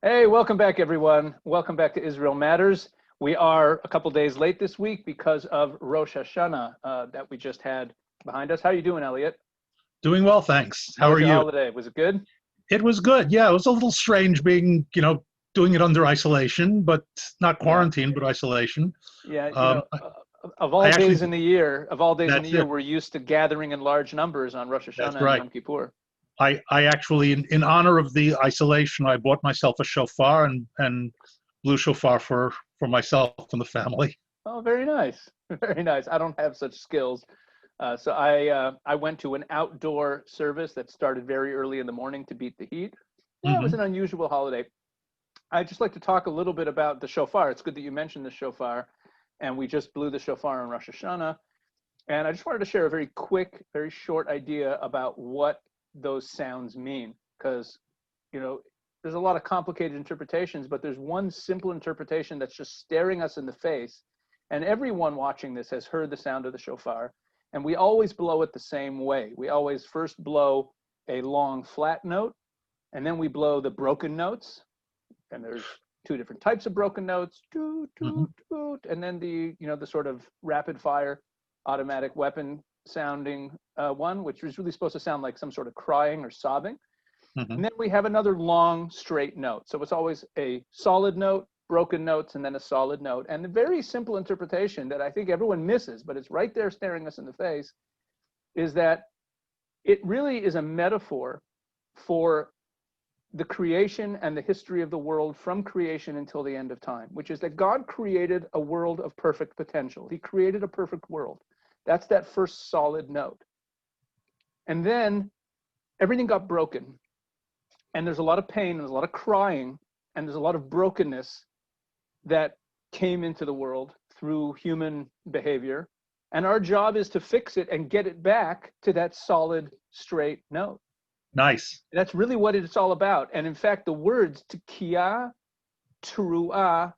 Hey, welcome back, everyone. Welcome back to Israel Matters. We are a couple days late this week because of Rosh Hashanah that we just had behind us. How are you doing, Elliot? Doing well, thanks. How How was are your you? holiday? Was it good? It was good. Yeah, it was a little strange being, doing it under isolation, but not Yeah, quarantine, but isolation. yeah. I Of I all actually, days in the year, that's it. we're used to gathering in large numbers on Rosh That's Hashanah and right. Yom Kippur. I actually, in honor of the isolation, I bought myself a shofar and blew shofar for myself and the family. Oh, very nice. Very nice. I don't have such skills. So I went to an outdoor service that started very early in the morning to beat the heat. Yeah, it was Hmm. an unusual holiday. I'd just like to talk a little bit about the shofar. It's good that you mentioned the shofar, and we just blew the shofar on Rosh Hashanah. And I just wanted to share a very quick, very short idea about what those sounds mean, because you know there's a lot of complicated interpretations, but there's one simple interpretation that's just staring us in the face. And everyone watching this has heard the sound of the shofar, and we always blow it the same way. We always first blow a long flat note, and then we blow the broken notes, and there's two different types of broken notes, toot, Hmm. toot, toot, and then the sort of rapid fire automatic weapon sounding one, which is really supposed to sound like some sort of crying or sobbing. Hmm. And then we have another long straight note. So it's always a solid note, broken notes, and then a solid note. And the very simple interpretation that I think everyone misses, but it's right there staring us in the face, is that it really is a metaphor for the creation and the history of the world from creation until the end of time, which is that God created a world of perfect potential. He created a perfect world. That's that first solid note. And then everything got broken. And there's a lot of pain, and there's a lot of crying, and there's a lot of brokenness that came into the world through human behavior. And our job is to fix it and get it back to that solid, straight note. Nice. That's really what it's all about. And in fact, the words tekiah, teruah,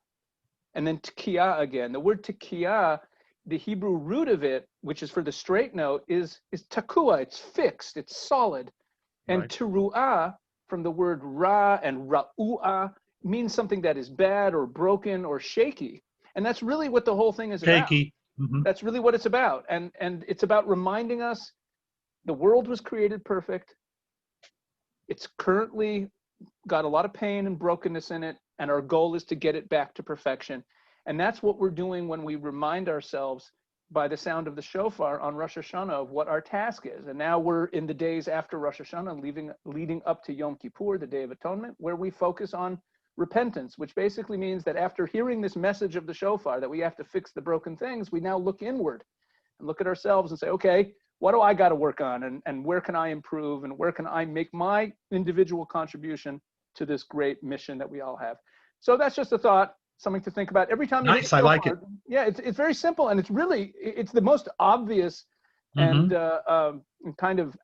and then tekiah again. The word tekiah, the Hebrew root of it, which is for the straight note, is takua. It's fixed. It's solid. And Right. teruah, from the word ra and ra'uah, means something that is bad or broken or shaky. And that's really what the whole thing is about. Shaky. Hmm. That's really what it's about. And it's about reminding us the world was created perfect. It's currently got a lot of pain and brokenness in it, and our goal is to get it back to perfection. And that's what we're doing when we remind ourselves by the sound of the shofar on Rosh Hashanah of what our task is. And now we're in the days after Rosh Hashanah, leading up to Yom Kippur, the Day of Atonement, where we focus on repentance, which basically means that after hearing this message of the shofar, that we have to fix the broken things, we now look inward and look at ourselves and say, okay, what do I got to work on, and where can I improve, and where can I make my individual contribution to this great mission that we all have? So that's just a thought, something to think about. Every time you hear the Nice. I like it. shofar, yeah, it's very simple, and it's the most obvious and Hmm. kind of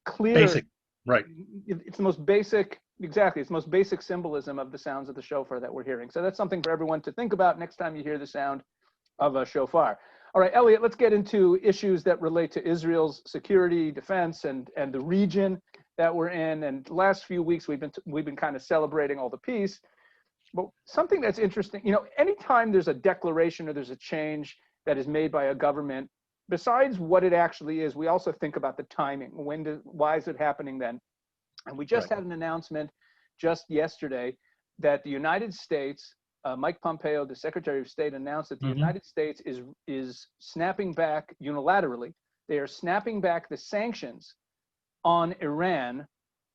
clear. Basic. Right. It's the most basic, exactly. It's the most basic symbolism of the sounds of the shofar that we're hearing. So that's something for everyone to think about next time you hear the sound of a shofar. All right, Elliot, let's get into issues that relate to Israel's security, defense, and the region that we're in. And the last few weeks, we've been kind of celebrating all the peace. But something that's interesting, anytime there's a declaration or there's a change that is made by a government, besides what it actually is, we also think about the timing. Why is it happening then? And we just Right. had an announcement just yesterday that the United States, Mike Pompeo, the Secretary of State, announced that the Hmm. United States is snapping back unilaterally. They are snapping back the sanctions on Iran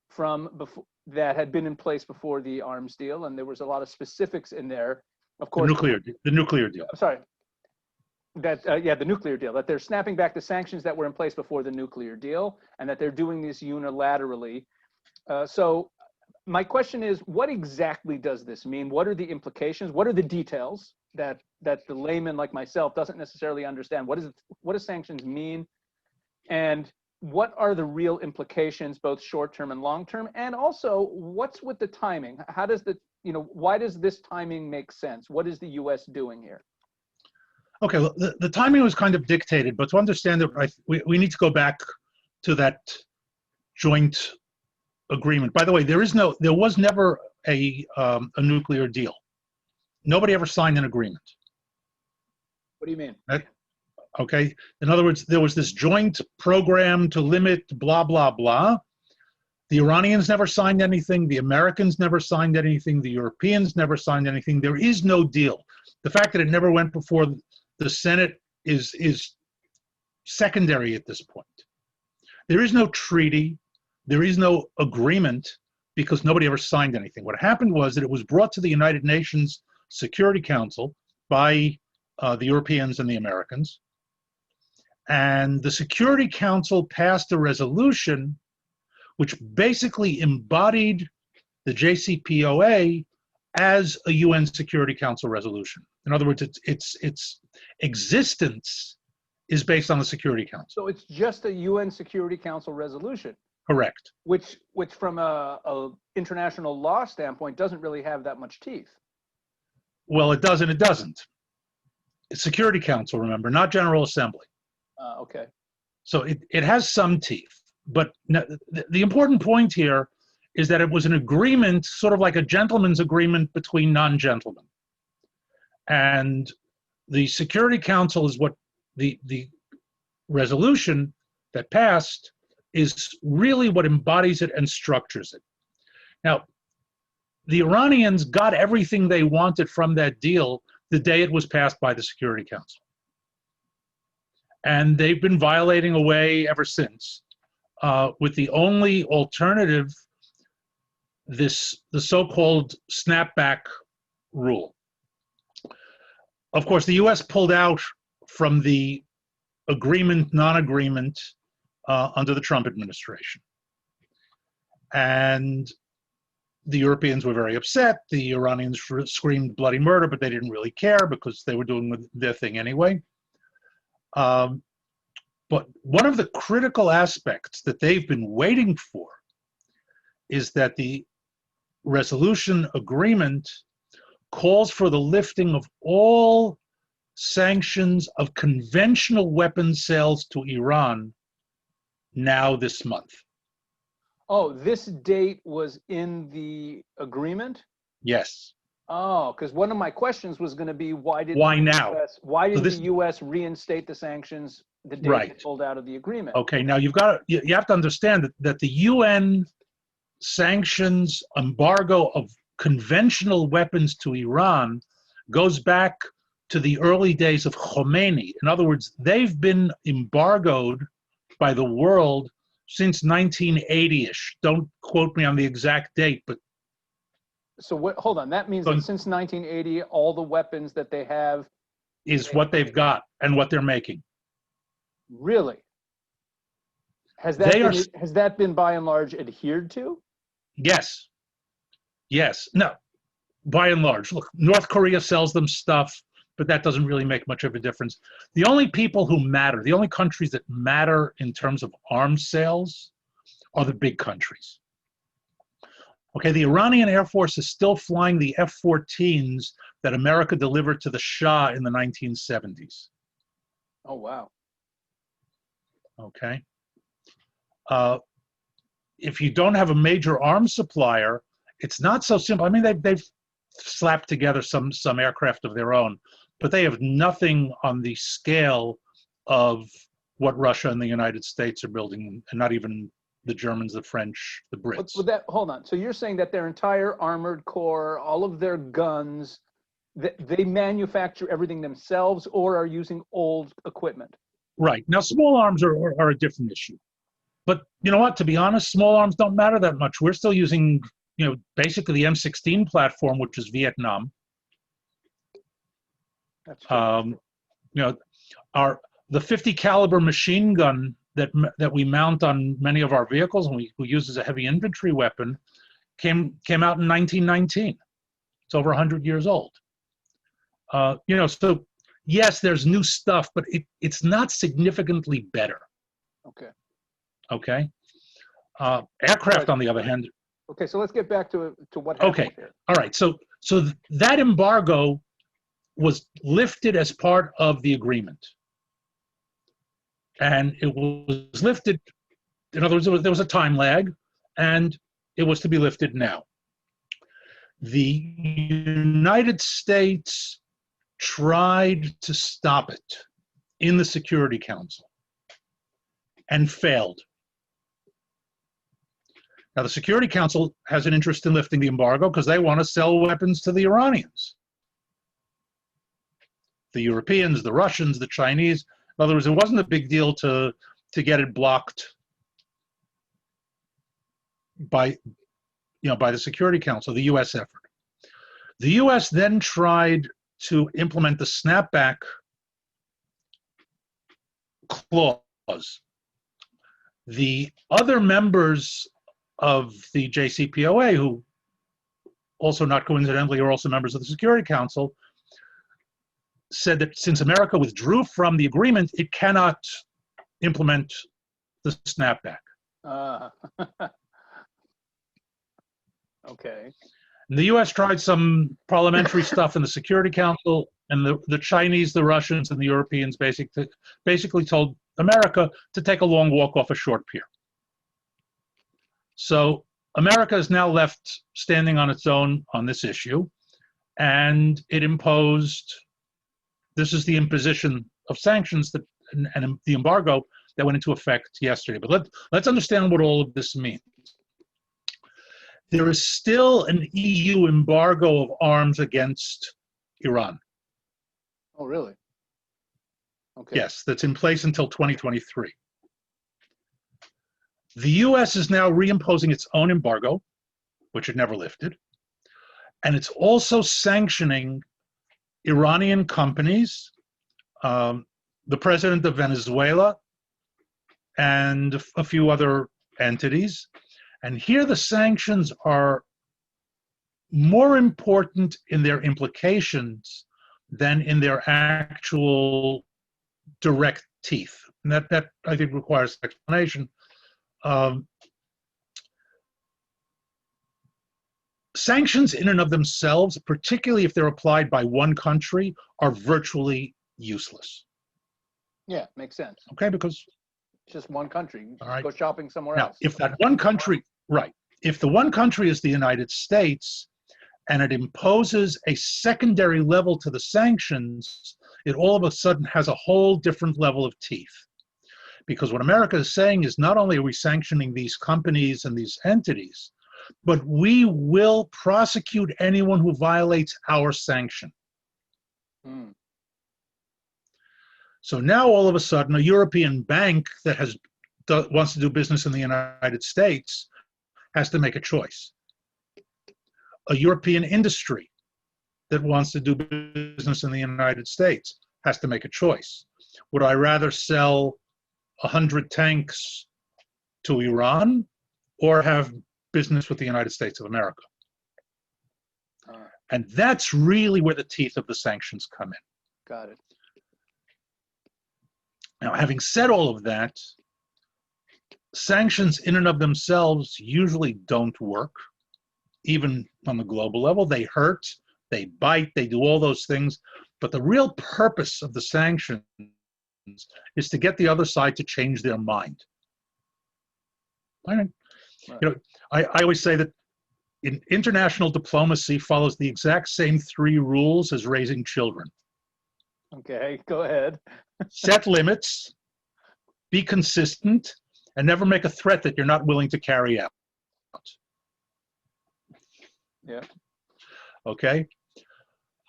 from before that had been in place before the arms deal, and there was a lot of specifics in there. Of The course, nuclear deal. I'm sorry, the nuclear deal, that they're snapping back the sanctions that were in place before the nuclear deal, and that they're doing this unilaterally. So my question is, what exactly does this mean? What are the implications? What are the details that the layman like myself doesn't necessarily understand? What do sanctions mean? And what are the real implications, both short-term and long-term? And also, what's with the timing? How does why does this timing make sense? What is the US doing here? Okay, well, the timing was kind of dictated, but to understand it, we need to go back to that joint agreement. By the way, there was never a nuclear deal. Nobody ever signed an agreement. What do you mean? Okay. In other words, there was this joint program to limit blah, blah, blah. The Iranians never signed anything. The Americans never signed anything. The Europeans never signed anything. There is no deal. The fact that it never went before the Senate is secondary at this point. There is no treaty. There is no agreement because nobody ever signed anything. What happened was that it was brought to the United Nations Security Council by the Europeans and the Americans. And the Security Council passed a resolution which basically embodied the JCPOA as a UN Security Council resolution. In other words, its existence is based on the Security Council. So it's just a UN Security Council resolution. Correct. Which from a international law standpoint doesn't really have that much teeth. Well, it does and it doesn't. It's Security Council, remember, not General Assembly. Okay. So it has some teeth. But the important point here is that it was an agreement, sort of like a gentleman's agreement between non-gentlemen. And the Security Council is what the resolution that passed is really what embodies it and structures it. Now, the Iranians got everything they wanted from that deal the day it was passed by the Security Council. And they've been violating away ever since, with the only alternative, the so-called snapback rule. Of course, the US pulled out from the agreement, non-agreement under the Trump administration. And the Europeans were very upset. The Iranians screamed bloody murder, but they didn't really care because they were doing their thing anyway. But one of the critical aspects that they've been waiting for is that the resolution agreement calls for the lifting of all sanctions of conventional weapons sales to Iran now this month. Oh, this date was in the agreement? Yes. Oh, because one of my questions was going to be why did now? Why did the U.S. reinstate the sanctions the day they pulled out of the agreement? Okay, now you have to understand that the UN sanctions embargo of conventional weapons to Iran goes back to the early days of Khomeini. In other words, they've been embargoed by the world since 1980-ish. Don't quote me on the exact date, but so what? Hold on. That means that since 1980, all the weapons that they have is what they've got and what they're making. Really? Has that been by and large adhered to? Yes. Yes. No. By and large, look, North Korea sells them stuff, but that doesn't really make much of a difference. The only people who matter, the only countries that matter in terms of arms sales are the big countries. Okay, the Iranian Air Force is still flying the F-14s that America delivered to the Shah in the 1970s. Oh, wow. Okay. If you don't have a major arms supplier, it's not so simple. I mean, they've slapped together some aircraft of their own, but they have nothing on the scale of what Russia and the United States are building, and not even the Germans, the French, the Brits. Hold on. So you're saying that their entire armored corps, all of their guns, they manufacture everything themselves or are using old equipment? Right. Now, small arms are a different issue. But you know what? To be honest, small arms don't matter that much. We're still using, basically the M16 platform, which is Vietnam. That's true. The 50 caliber machine gun that we mount on many of our vehicles and we use as a heavy infantry weapon came out in 1919. It's over 100 years old. So yes, there's new stuff, but it's not significantly better. Okay. Okay. Aircraft, on the other hand. Okay, so let's get back to what happened here. All right. So that embargo was lifted as part of the agreement. And it was lifted, in other words, there was a time lag, and it was to be lifted now. The United States tried to stop it in the Security Council and failed. Now, the Security Council has an interest in lifting the embargo because they want to sell weapons to the Iranians. The Europeans, the Russians, the Chinese. In other words, it wasn't a big deal to get it blocked by the Security Council, the U.S. effort. The U.S. then tried to implement the Snapback clause. The other members of the JCPOA, who also not coincidentally are also members of the Security Council, said that since America withdrew from the agreement, it cannot implement the Snapback. Okay. And the U.S. tried some parliamentary stuff in the Security Council, and the Chinese, the Russians, and the Europeans basically told America to take a long walk off a short pier. So America is now left standing on its own on this issue, and it imposed, this is the imposition of sanctions and the embargo that went into effect yesterday. But let's understand what all of this means. There is still an EU embargo of arms against Iran. Oh, really? Okay. Yes, that's in place until 2023. The US is now reimposing its own embargo, which it never lifted, and it's also sanctioning Iranian companies, the president of Venezuela, and a few other entities. And here the sanctions are more important in their implications than in their actual direct teeth. And that I think requires explanation. Sanctions in and of themselves, particularly if they're applied by one country, are virtually useless. Yeah, makes sense. Okay, because Just one country. all right. Go shopping somewhere Now, else. if that one country, right, if the one country is the United States and it imposes a secondary level to the sanctions, it all of a sudden has a whole different level of teeth. Because what America is saying is not only are we sanctioning these companies and these entities, but we will prosecute anyone who violates our sanction. Hmm. So now all of a sudden, a European bank that wants to do business in the United States has to make a choice. A European industry that wants to do business in the United States has to make a choice. Would I rather sell 100 tanks to Iran or have business with the United States of America? And that's really where the teeth of the sanctions come in. Got it. Now, having said all of that, sanctions in and of themselves usually don't work, even on the global level. They hurt, they bite, they do all those things. But the real purpose of the sanctions is to get the other side to change their mind. Right. You know, I always say that in international diplomacy follows the exact same 3 rules as raising children. Okay, go ahead. Set limits, be consistent, and never make a threat that you're not willing to carry out. Yeah. Okay.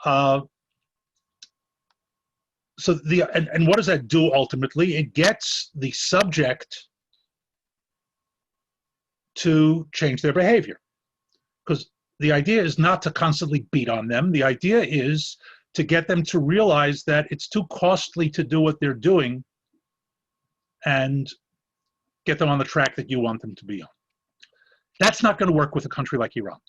So and what does that do ultimately? It gets the subject to change their behavior, because the idea is not to constantly beat on them. The idea is to get them to realize that it's too costly to do what they're doing and get them on the track that you want them to be on. That's not going to work with a country like Iran.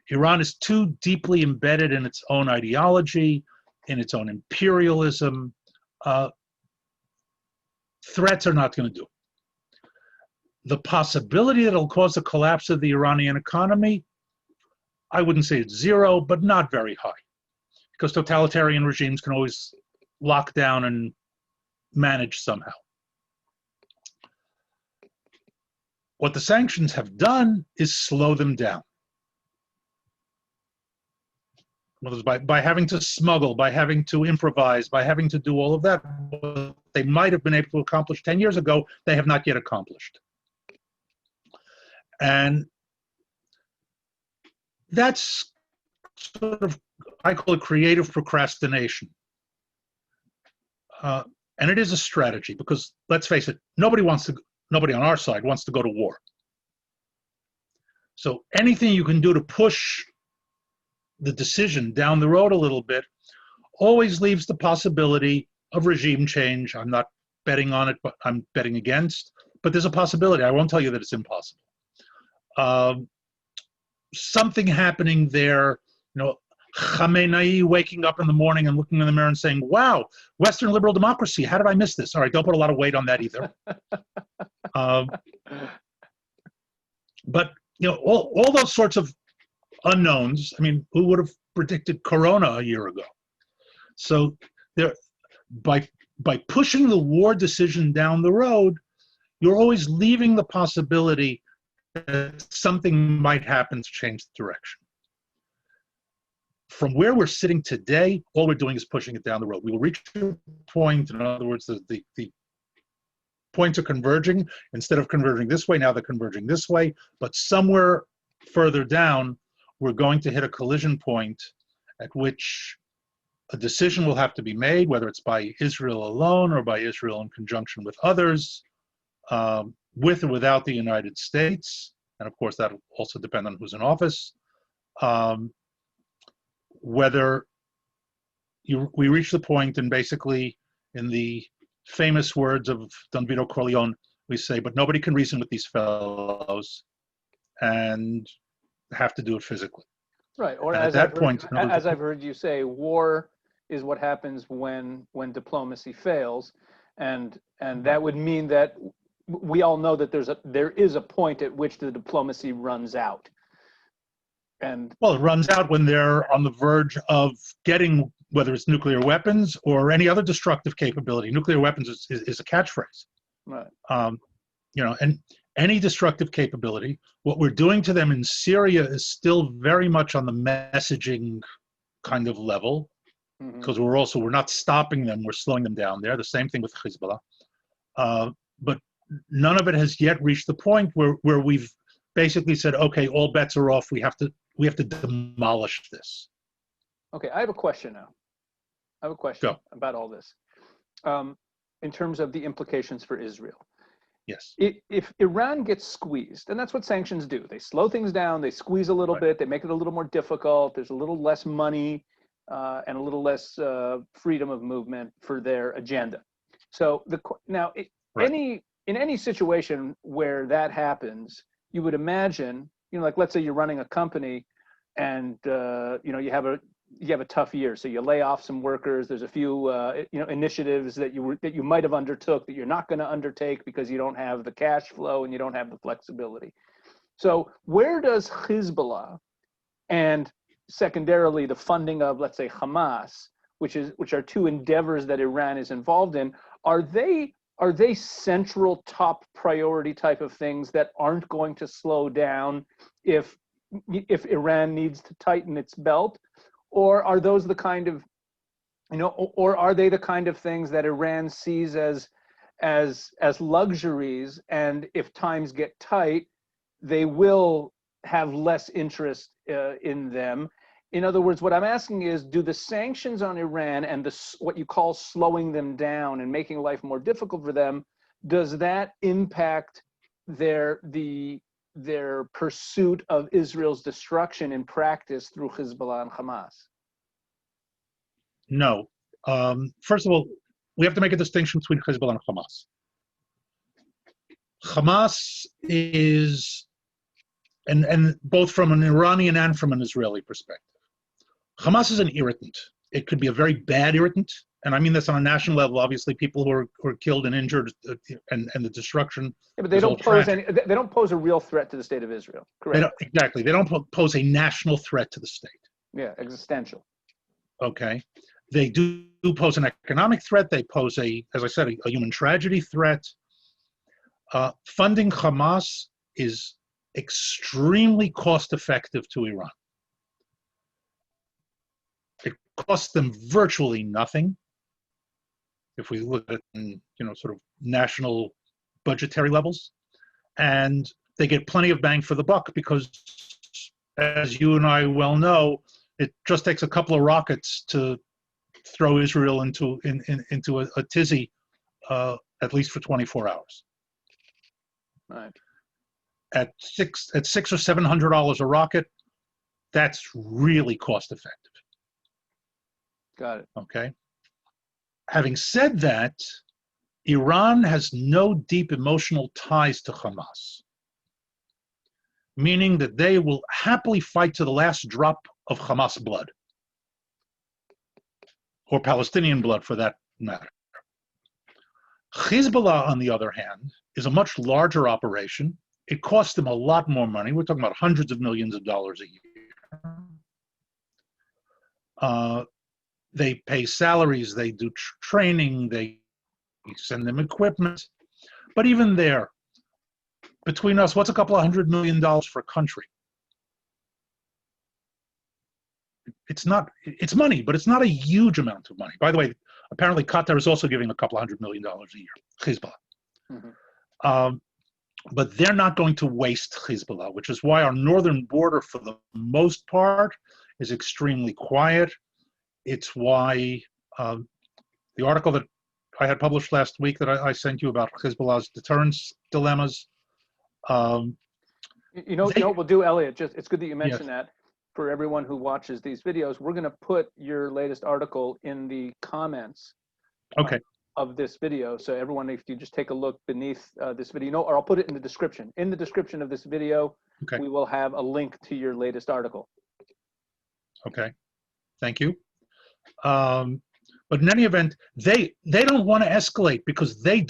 Iran is too deeply embedded in its own ideology, in its own imperialism. Threats are not going to do it. The possibility that it'll cause a collapse of the Iranian economy, I wouldn't say it's 0, but not very high, because totalitarian regimes can always lock down and manage somehow. What the sanctions have done is slow them down. by having to smuggle, by having to improvise, by having to do all of that, what they might have been able to accomplish 10 years ago, they have not yet accomplished. And that's sort of, I call it creative procrastination. And it is a strategy because, let's face it, nobody on our side wants to go to war. So anything you can do to push the decision down the road a little bit always leaves the possibility of regime change. I'm not betting on it, but I'm betting against. But there's a possibility. I won't tell you that it's impossible. Something happening there, Khamenei waking up in the morning and looking in the mirror and saying, wow, Western liberal democracy, how did I miss this? All right, don't put a lot of weight on that either. But, all those sorts of unknowns, I mean, who would have predicted Corona a year ago? So by pushing the war decision down the road, you're always leaving the possibility that something might happen to change the direction. From where we're sitting today, all we're doing is pushing it down the road. We will reach a point, in other words, the points are converging. Instead of converging this way, now they're converging this way. But somewhere further down, we're going to hit a collision point at which a decision will have to be made, whether it's by Israel alone or by Israel in conjunction with others, with or without the United States. And of course, that'll also depend on who's in office. Whether we reach the point, and basically, in the famous words of Don Vito Corleone, we say, but nobody can reason with these fellows, and have to do it physically. Right, or at that point, as I've heard you say, war is what happens when diplomacy fails, and that would mean that we all know that there is a point at which the diplomacy runs out. Well, it runs out when they're on the verge of getting, whether it's nuclear weapons or any other destructive capability. Nuclear weapons is a catchphrase. Right. And any destructive capability, what we're doing to them in Syria is still very much on the messaging kind of level, because we're not stopping them, we're slowing them down there. The same thing with Hezbollah. But none of it has yet reached the point where we've basically said, okay, all bets are off. We have to demolish this. Okay, I have a question now. I have a question about all this. In terms of the implications for Israel. Yes. If Iran gets squeezed, and that's what sanctions do, they slow things down, they squeeze a little bit, they make it a little more difficult, there's a little less money and a little less freedom of movement for their agenda. So in any situation where that happens, you would imagine, like let's say you're running a company and you have a tough year, so you lay off some workers. There's a few initiatives that you might have undertook that you're not going to undertake because you don't have the cash flow and you don't have the flexibility. So where does Hezbollah and secondarily the funding of, let's say, Hamas, which are two endeavors that Iran is involved in, are they central top priority type of things that aren't going to slow down if Iran needs to tighten its belt? Or are those the kind of, or are they the kind of things that Iran sees as luxuries, and if times get tight, they will have less interest in them? In other words, what I'm asking is, do the sanctions on Iran and what you call slowing them down and making life more difficult for them, does that impact their pursuit of Israel's destruction in practice through Hezbollah and Hamas? No. First of all, we have to make a distinction between Hezbollah and Hamas. Hamas is, and both from an Iranian and from an Israeli perspective, Hamas is an irritant. It could be a very bad irritant, and I mean this on a national level. Obviously, people who are killed and injured, and the destruction. Yeah, but they don't pose a real threat to the state of Israel. Correct. Exactly. They don't pose a national threat to the state. Yeah, existential. Okay. They do pose an economic threat. They pose as I said, a human tragedy threat. Funding Hamas is extremely cost effective to Iran. costs them virtually nothing. If we look at it in, sort of national budgetary levels, and they get plenty of bang for the buck because, as you and I well know, it just takes a couple of rockets to throw Israel into a tizzy, at least for 24 hours. Right. At $600 or $700 a rocket, that's really cost effective. Got it. Okay. Having said that, Iran has no deep emotional ties to Hamas, meaning that they will happily fight to the last drop of Hamas blood, or Palestinian blood for that matter. Hezbollah, on the other hand, is a much larger operation. It costs them a lot more money. We're talking about hundreds of millions of dollars a year. They pay salaries, they do training, they send them equipment. But even there, between us, what's a couple of $100 million for a country? It's money, but it's not a huge amount of money. By the way, apparently Qatar is also giving a couple of $100 million a year, Hezbollah. Mm-hmm. But they're not going to waste Hezbollah, which is why our northern border, for the most part, is extremely quiet. It's why the article that I had published last week that I sent you about Hezbollah's deterrence dilemmas. What we'll do, Elliot? It's good that you mentioned that. For everyone who watches these videos, we're going to put your latest article in the comments of this video. So everyone, if you just take a look beneath this video, or I'll put it in the description. In the description of this video, we will have a link to your latest article. Okay, thank you. But in any event, they don't want to escalate because the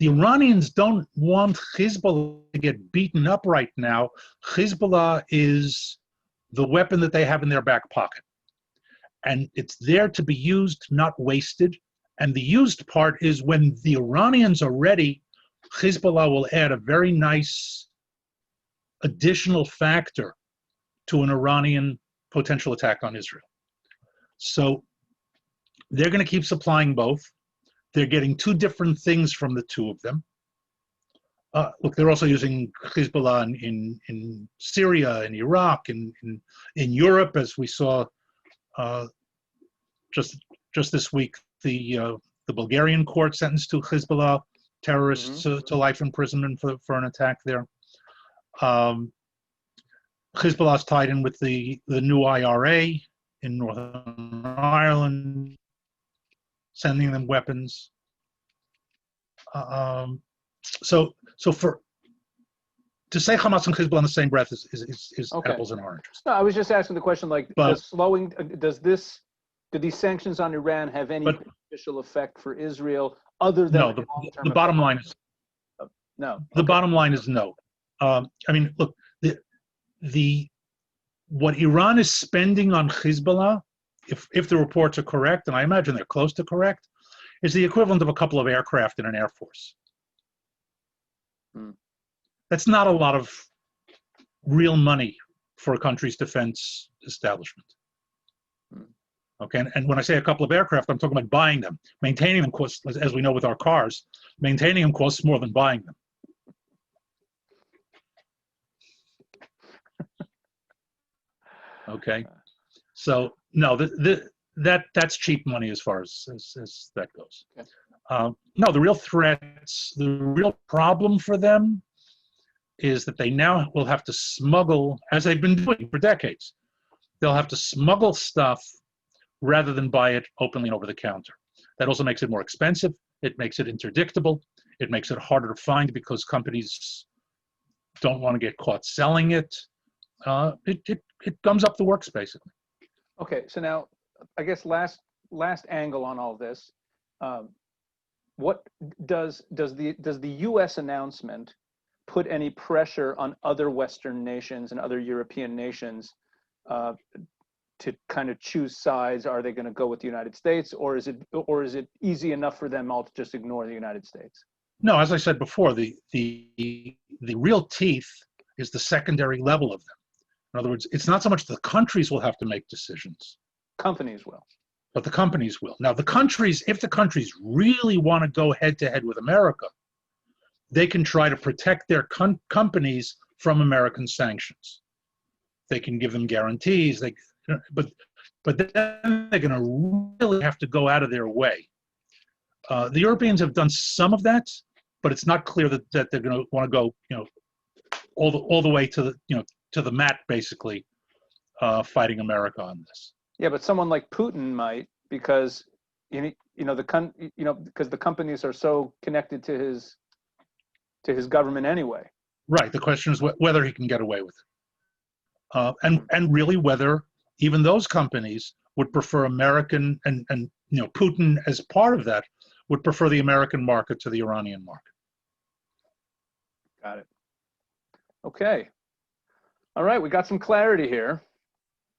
Iranians don't want Hezbollah to get beaten up right now. Hezbollah is the weapon that they have in their back pocket. And it's there to be used, not wasted. And the used part is when the Iranians are ready, Hezbollah will add a very nice additional factor to an Iranian potential attack on Israel. So they're going to keep supplying both. They're getting two different things from the two of them. Look, they're also using Hezbollah in Syria, in Iraq, in Europe, as we saw just this week. The Bulgarian court sentenced two Hezbollah terrorists to life imprisonment for an attack there. Hezbollah is tied in with the new IRA in Northern Ireland, sending them weapons. So to say Hamas and Hezbollah in the same breath is apples and oranges. No, I was just asking the question, do these sanctions on Iran have any beneficial effect for Israel other than the bottom line is no. The bottom line is no. I mean, look, what Iran is spending on Hezbollah, if the reports are correct, and I imagine they're close to correct, is the equivalent of a couple of aircraft in an Air Force. That's not a lot of real money for a country's defense establishment. Okay, and when I say a couple of aircraft, I'm talking about buying them. Maintaining them costs, as we know with our cars, maintaining them costs more than buying them. Okay, so no, that's cheap money as far as that goes. Okay. No, the real threats, the real problem for them is that they now will have to smuggle, as they've been doing for decades. They'll have to smuggle stuff rather than buy it openly over the counter. That also makes it more expensive. It makes it interdictable. It makes it harder to find because companies don't want to get caught selling it. It gums up the works, basically. Okay, so now, I guess last angle on all this, what does the U.S. announcement put any pressure on other Western nations and other European nations to kind of choose sides? Are they going to go with the United States, or is it easy enough for them all to just ignore the United States? No, as I said before, the real teeth is the secondary level of them. In other words, it's not so much the countries will have to make decisions. Companies will. but the companies will. Now, the countries, if the countries really want to go head to head with America, they can try to protect their companies from American sanctions. They can give them guarantees. But then they're going to really have to go out of their way. The Europeans have done some of that, but it's not clear that they're going to want to go, all the way to the mat, basically, fighting America on this. Yeah, but someone like Putin might, because because the companies are so connected to his government anyway. Right. The question is whether he can get away with it, and really whether even those companies would prefer American and Putin as part of that would prefer the American market to the Iranian market. Got it. Okay. All right, we got some clarity here.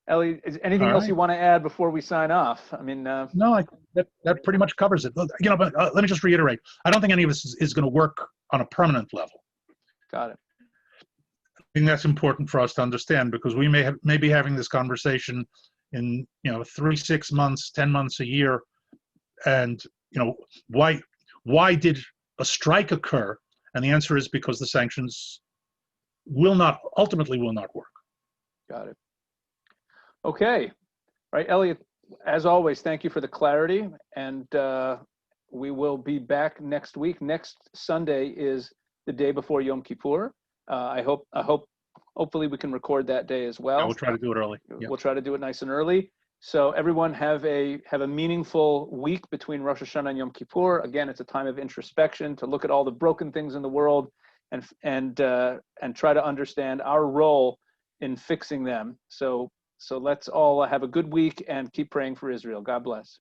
Ellie, is anything else you want to add before we sign off? I mean, no, that pretty much covers it. But let me just reiterate: I don't think any of this is going to work on a permanent level. Got it. I think that's important for us to understand, because we may be having this conversation in 3, 6 months, 10 months, a year, and why did a strike occur? And the answer is because the sanctions ultimately will not work. Got it. Okay. All right, Elliot, as always, thank you for the clarity. And we will be back next week. Next Sunday is the day before Yom Kippur. Hopefully we can record that day as well. Yeah, we'll try to do it early. Yeah. We'll try to do it nice and early. So everyone have a meaningful week between Rosh Hashanah and Yom Kippur. Again, it's a time of introspection to look at all the broken things in the world and try to understand our role in fixing them. So let's all have a good week and keep praying for Israel. God bless.